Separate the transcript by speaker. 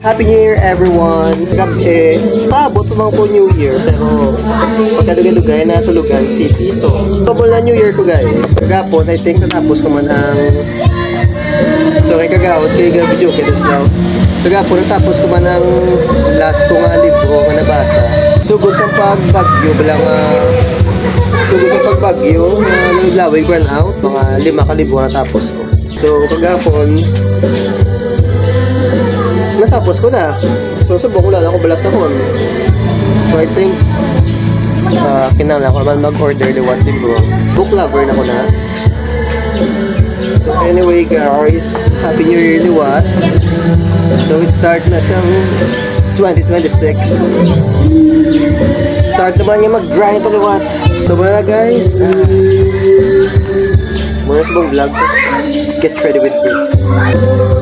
Speaker 1: Happy New Year everyone! Gabi, paabot pa mga po New Year pero pagkadugay-dugay na tulugan si Tito. Couple na New Year ko guys. Kagapon, I think natapos ko man ang kay kagawad, kay video kay Daslaw. Kagapon, natapos ko man ang last ko nga libro nga nabasa. Sugod sa pagbagyo, sugod sa pagbagyo na naglaway burnout, mga 5 ka libro natapos ko. So kagapon, natapos ko na. So, subok ko lang ako balas ako. So, I think kinala ko naman mag-order the one libro. Book lover na ko na. So, anyway guys, Happy New Year liwat. So, it start na siyang 2026. Start naman niya mag-grind to liwat. So, muna na guys. Muna sa bang vlog. Get ready with me.